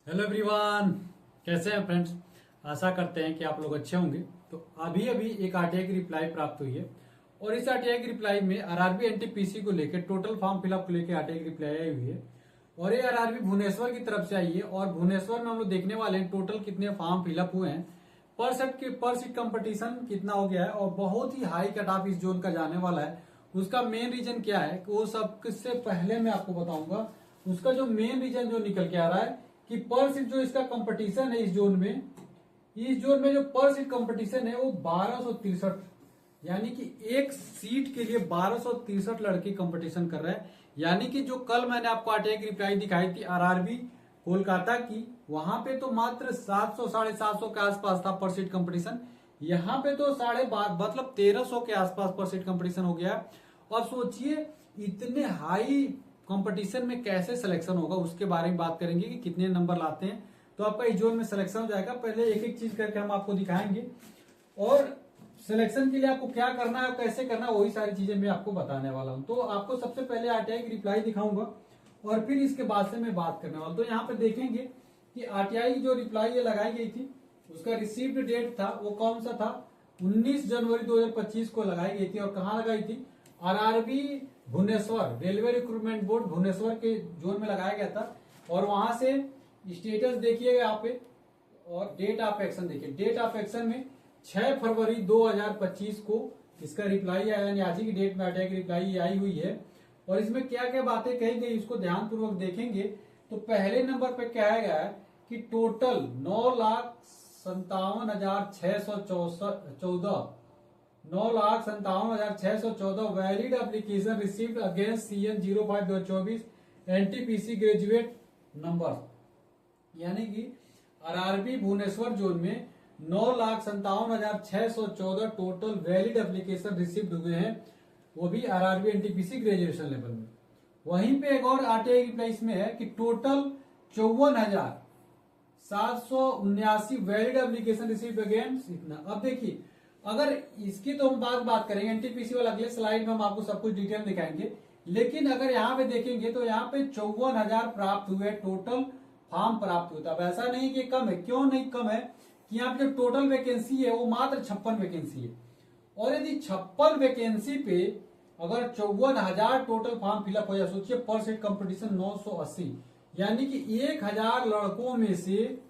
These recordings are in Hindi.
हेलो एवरीवन, कैसे हैं फ्रेंड्स। आशा करते हैं कि आप लोग अच्छे होंगे। तो अभी अभी एक आरटीआई की रिप्लाई प्राप्त हुई है और इस आरटीआई की रिप्लाई में आरआरबी एनटीपीसी को लेकर टोटल फॉर्म फिलअप को लेकर आरटीआई की रिप्लाई आई हुई है और ये आरआरबी भुवनेश्वर की तरफ से आई है। और भुवनेश्वर में हम लोग देखने वाले हैं टोटल कितने फॉर्म फिलअप हुए हैं, पर सीट कंपटीशन कितना हो गया है और बहुत ही हाई कट ऑफ इस जोन का जाने वाला है। उसका मेन रीजन क्या है वो सब किससे पहले मैं आपको बताऊंगा। उसका जो मेन रीजन जो निकल के आ रहा है कि पर सीट जो इसका कंपटीशन है इस जोन में जो पर सीट कंपटीशन है वो 1263, यानी कि एक सीट के लिए 1263 लड़के कंपटीशन कर रहे हैं। यानी कि जो कल मैंने आपको आरटीआई की रिप्लाई दिखाई थी आरआरबी कोलकाता की, वहां पे तो मात्र 700 750 के आसपास था पर सीट कंपटीशन। यहाँ पे तो 12.5 मतलब 1300 के आसपास पर सीट कंपटीशन हो गया। अब सोचिए इतने हाई कंपटीशन में कैसे सिलेक्शन होगा, उसके बारे में बात करेंगे कि कितने नंबर लाते हैं तो आपका इस जोन में सिलेक्शन हो जाएगा। पहले एक एक चीज करके हम आपको दिखाएंगे और सिलेक्शन के लिए आपको क्या करना है, कैसे करना है, वही सारी चीजें मैं आपको बताने वाला हूं। तो आपको सबसे पहले आरटीआई की रिप्लाई दिखाऊंगा और फिर इसके बाद से मैं बात करने वाला हूं। तो यहाँ पे देखेंगे कि आरटीआई की जो रिप्लाई ये लगाई गई थी उसका रिसीव्ड डेट था वो कौन सा था, 19 जनवरी 2025 को लगाई गई थी। और कहाँ लगाई थी, RRB Bhubaneswar, railway recruitment board Bhubaneswar के जोन में लगाया गया था। और वहां से स्टेटस देखिएगा यहाँ पे और डेट ऑफ एक्शन देखिए। डेट ऑफ एक्शन में 6 फरवरी 2025 को इसका रिप्लाई आया, यानी आज ही की डेट में आरटीआई की रिप्लाई आई हुई है। और इसमें क्या क्या बातें कही गई उसको ध्यान पूर्वक देखेंगे तो पहले नंबर पे कहा गया है कि total 9,57,614 valid application received against CN 05/2024 NTPC graduate number. यानी कि आरआरबी भुवनेश्वर जोन में 9,57,614 टोटल वैलिड एप्लीकेशन रिसीव्ड हुए हैं, वो भी आरआरबी एनटीपीसी ग्रेजुएशन लेवल में। वहीं पे एक और आरटीआई रिप्लाई में है कि total 54,779 valid application received against इतना। अब देखिए अगर इसकी तो हम बात करेंगे एनटीपीसी वाला, अगले स्लाइड में हम आपको सब कुछ डिटेल दिखाएंगे। लेकिन अगर यहाँ पे देखेंगे तो यहाँ पे 54,000 प्राप्त हुए, टोटल फॉर्म प्राप्त हुआ। अब ऐसा नहीं कि कम है, क्यों नहीं कम है कि यहाँ पे जो टोटल वैकेंसी है वो मात्र 56 वैकेंसी है। और यदि 56 वैकेंसी पे अगर 54,000 टोटल फॉर्म फिलअप हो जाए, सोचिए पर सीट कंपटीशन 980, यानी कि 1,000 लड़कों में से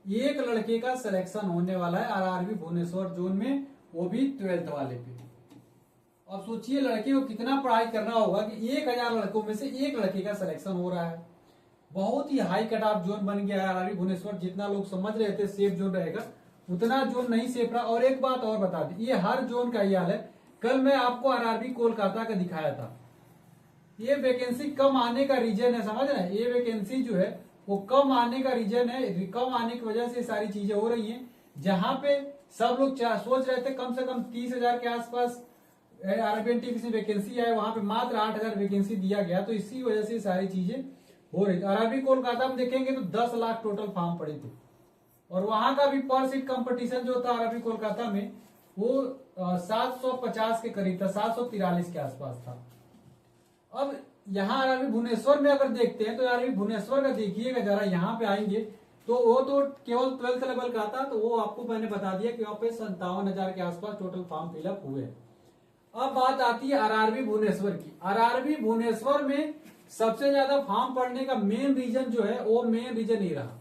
एक लड़के का सिलेक्शन होने वाला है आरआरबी भुवनेश्वर जोन में, वो भी 12th वाले पे। अब सोचिए लड़के को कितना पढ़ाई करना होगा कि 1,000 लड़कों में से एक लड़के का सिलेक्शन हो रहा है। बहुत ही हाई कट ऑफ जोन बन गया है आरआरबी भुवनेश्वर। जितना लोग समझ रहे थे सेफ जोन रहेगा, उतना जोन नहीं सेफ रहा। और एक बात और बता दी, ये हर जोन का ही हाल है। कल मैं आपको आरआरबी कोलकाता का दिखाया था, ये वैकेंसी कम आने का रीजन है, समझ रहे हैं। ये वैकेंसी जो है वो कम आने का रीजन है, कम आने की वजह से सारी चीजें हो रही हैं। जहां पे सब लोग सोच रहे थे कम से कम 30,000 के आसपास आरआरबी एनटीपीसी वैकेंसी है, वहां पे मात्र 8,000 वैकेंसी दिया गया, तो इसी वजह से सारी चीजें हो रही थी। आरआरबी कोलकाता में देखेंगे तो 10 लाख टोटल फॉर्म पड़े थे और वहां का भी पर सीट कंपटीशन जो था आरआरबी कोलकाता में वो 750 के करीब था, 743 के आसपास था। अब यहाँ आरआरबी भुवनेश्वर में अगर देखते हैं तो आरआरबी भुवनेश्वर का देखिएगा जरा, यहाँ पे आएंगे तो वो तो केवल 12th लेवल का था, तो वो आपको मैंने बता दिया कि वहां पे 57,000 के आसपास टोटल फॉर्म फिलअप हुए। अब बात आती है आरआरबी भुवनेश्वर की। आरआरबी भुवनेश्वर में सबसे ज्यादा फॉर्म पड़ने का मेन रीजन जो है वो मेन रीजन ही रहा।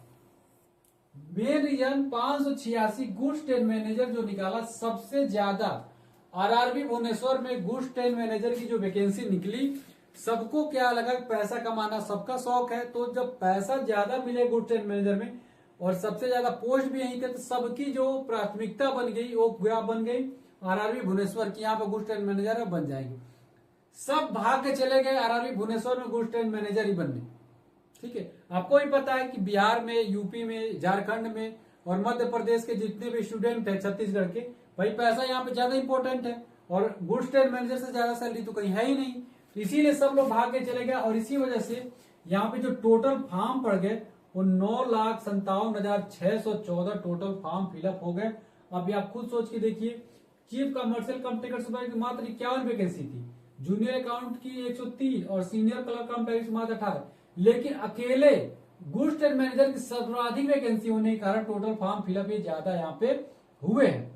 Main reason 586 goods train manager जो निकाला, सबसे ज्यादा आरआरबी भुवनेश्वर में गुड्स ट्रेन मैनेजर की जो वैकेंसी निकली। सबको क्या लगा, पैसा कमाना सबका शौक है, तो जब पैसा ज्यादा मिले गुड्स ट्रेन मैनेजर में और सबसे ज्यादा पोस्ट भी यहीं थे, तो सबकी जो प्राथमिकता बन गई वो क्या बन गई, आरआरबी भुवनेश्वर की यहाँ पे गुड्स ट्रेन मैनेजर बन जाएंगे। सब भाग के चले गए आरआरबी भुवनेश्वर में गुड्स ट्रेन मैनेजर ही बनने। ठीक है, आपको ही पता है कि बिहार में, यूपी में, झारखंड में और मध्य प्रदेश के जितने भी स्टूडेंट है, छत्तीसगढ़ के, भाई पैसा यहाँ पे ज्यादा इंपॉर्टेंट है और गुड्स ट्रेन मैनेजर से ज्यादा सैलरी तो कहीं है ही नहीं। इसीलिए सब लोग भाग के चले गए और इसी वजह से यहाँ पे जो टोटल फॉर्म पड़ गए वो 9,57,614 टोटल फॉर्म फिलअप हो गए। अभी आप खुद सोच के देखिए, चीफ कमर्शियल कंपनी की मात्र 51 वैकेंसी थी, जूनियर अकाउंट की 130 और सीनियर क्लर्क कम टैक्स मात्र 18, लेकिन अकेले गुड्स ट्रेड मैनेजर की सर्वाधिक वैकेंसी होने के कारण टोटल फॉर्म फिलअप ये ज्यादा यहाँ पे हुए हैं।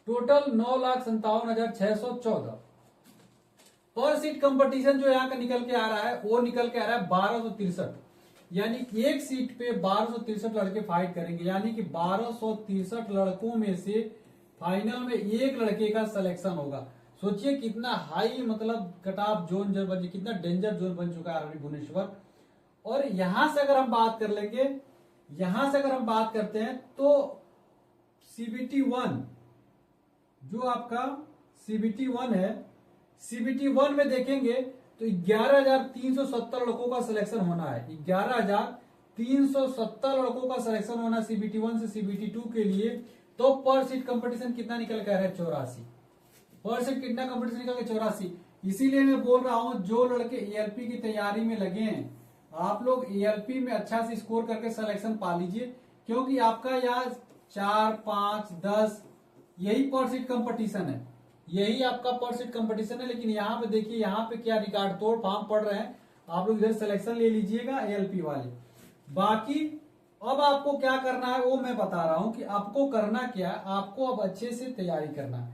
टोटल 9,57,614। पर सीट कंपटीशन जो यहाँ का निकल के आ रहा है वो निकल के आ रहा है 1263, यानी कि एक सीट पे 1263 लड़के फाइट करेंगे, यानी कि 1263 लड़कों में से फाइनल में एक लड़के का सिलेक्शन होगा। सोचिए कितना हाई मतलब कट ऑफ जोन जो बन, कितना डेंजर जोन बन चुका है आरआरबी भुवनेश्वर। और यहां से अगर हम बात कर लेंगे, यहां से अगर हम बात करते हैं तो सीबीटी 1 जो आपका सीबीटी 1 है, सीबीटी 1 में देखेंगे तो 11,370 लड़कों का सिलेक्शन होना है। 11,370 लड़कों का सिलेक्शन होना सीबीटी 1 से सीबीटी 2 के लिए। तो पर सीट कंपटीशन कितना निकल कर है? 84। पर सीट कितना कंपटीशन निकल के 84। इसीलिए मैं बोल रहा हूं जो लड़के एएलपी की तैयारी में लगे हैं, आप लोग एएलपी में अच्छा से स्कोर करके सिलेक्शन पा लीजिए, क्योंकि आपका यहाँ 4, 5, 10 यही पर सीट कंपटीशन है, यही आपका पर सीट कंपटीशन है। लेकिन यहाँ पे देखिए, यहाँ पे क्या रिकॉर्ड तोड़ फॉर्म पड़ रहे हैं, आप लोग इधर सिलेक्शन ले लीजिएगा एएलपी वाले। बाकी अब आपको क्या करना है वो मैं बता रहा हूं कि आपको करना क्या है। आपको अब अच्छे से तैयारी करना है।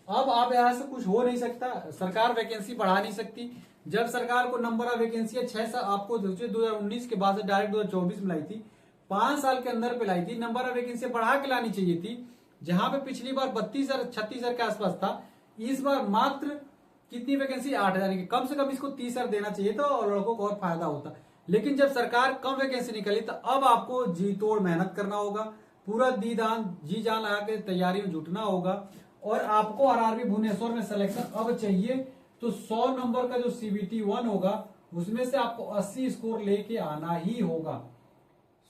अब आप यहां से कुछ हो नहीं सकता, सरकार वैकेंसी बढ़ा नहीं सकती। जब सरकार को नंबर ऑफ वैकेंसी 6 साल आपको 2019 के बाद से डायरेक्ट 2024 में लाई थी, 5 साल के अंदर पे लाई थी, नंबर ऑफ वैकेंसी बढ़ा के लानी चाहिए थी। जहां पे पिछली बार 32,000 के आसपास था, इस बार मात्र कितनी वैकेंसी? 8,000 की। कम से कम इसको 30,000 देना चाहिए था और लड़कों को और फायदा होता। लेकिन जब सरकार कम वैकेंसी निकली तो अब आपको जी तोड़ मेहनत करना होगा, पूरा जी जान लगा के तैयारी में जुटना होगा। और आपको आरआरबी भुवनेश्वर में सिलेक्शन अब चाहिए तो 100 नंबर का जो सीबीटी 1 होगा उसमें से आपको 80 स्कोर लेके आना ही होगा।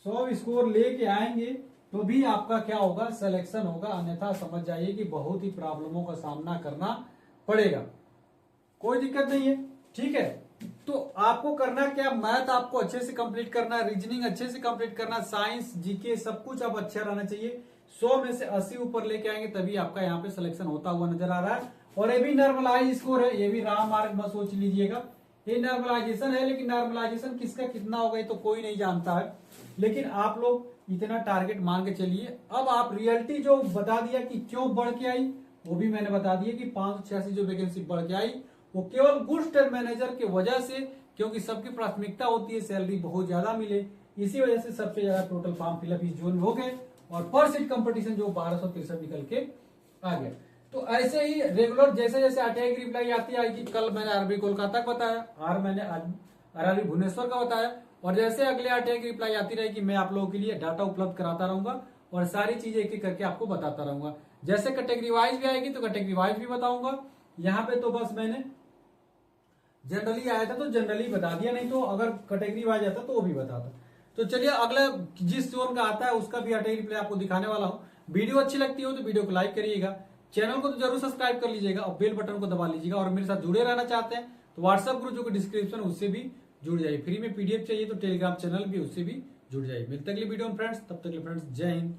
100 स्कोर लेके आएंगे तो भी आपका क्या होगा? सिलेक्शन होगा। अन्यथा समझ जाइए कि बहुत ही प्रॉब्लमों का सामना करना पड़ेगा। कोई दिक्कत नहीं है, ठीक है। तो आपको करना क्या? मैथ आपको अच्छे से कंप्लीट करना, रीजनिंग अच्छे से कंप्लीट करना, साइंस, जीके सब कुछ अब अच्छा रहना चाहिए। 100 में से 80 ऊपर लेके आएंगे तभी आपका यहाँ पे सिलेक्शन होता हुआ नजर आ रहा है। और ये भी नॉर्मलाइज स्कोर है, ये भी राम मार्ग मत सोच लीजिएगा, ये नॉर्मलाइजेशन है। लेकिन नॉर्मलाइजेशन किसका कितना होगा ये तो कोई नहीं जानता है। लेकिन आप लोग इतना टारगेट मान के चलिए। अब आप रियलिटी जो बता दिया कि क्यों बढ़ के आई, वो भी मैंने बता दिया कि 586 जो वैकेंसी बढ़ के आई वो केवल गुड्स ट्रेड मैनेजर की वजह से, क्योंकि सबकी प्राथमिकता होती है सैलरी बहुत ज्यादा मिले, इसी वजह से सबसे ज्यादा टोटल फॉर्म फिलअप इस जोन में हो गए। और पर सीट कंपटीशन जो 1263 निकल के आ गया। तो ऐसे ही रेगुलर जैसे जैसे आरटीआई की रिप्लाई आती आएगी, कल मैंने आरबी कोलकाता का बताया, आज मैंने आरआरबी भुवनेश्वर का बताया, और जैसे अगले आरटीआई की रिप्लाई आती रहेगी मैं आप लोगों के लिए डाटा उपलब्ध कराता रहूंगा और सारी चीजें एक एक करके आपको बताता रहूंगा। जैसे कैटेगरी वाइज भी आएगी तो कैटेगरी वाइज भी बताऊंगा। यहाँ पे तो बस मैंने जनरली आया था तो जनरली बता दिया, नहीं तो अगर कैटेगरी वाइज आता तो वो भी बताता। तो चलिए अगला जिस जोन का आता है उसका भी आरटीआई रिप्लाई आपको दिखाने वाला हूँ। वीडियो अच्छी लगती हो तो वीडियो को लाइक करिएगा, चैनल को तो जरूर सब्सक्राइब कर लीजिएगा और बेल बटन को दबा लीजिएगा। और मेरे साथ जुड़े रहना चाहते हैं तो व्हाट्सएप ग्रुप जो डिस्क्रिप्शन उससे भी जुड़ जाइए। फ्री में पीडीएफ चाहिए तो टेलीग्राम चैनल भी उससे भी जुड़ जाइए। मिलते अगली वीडियो में फ्रेंड्स, तब तक के फ्रेंड्स जय हिंद।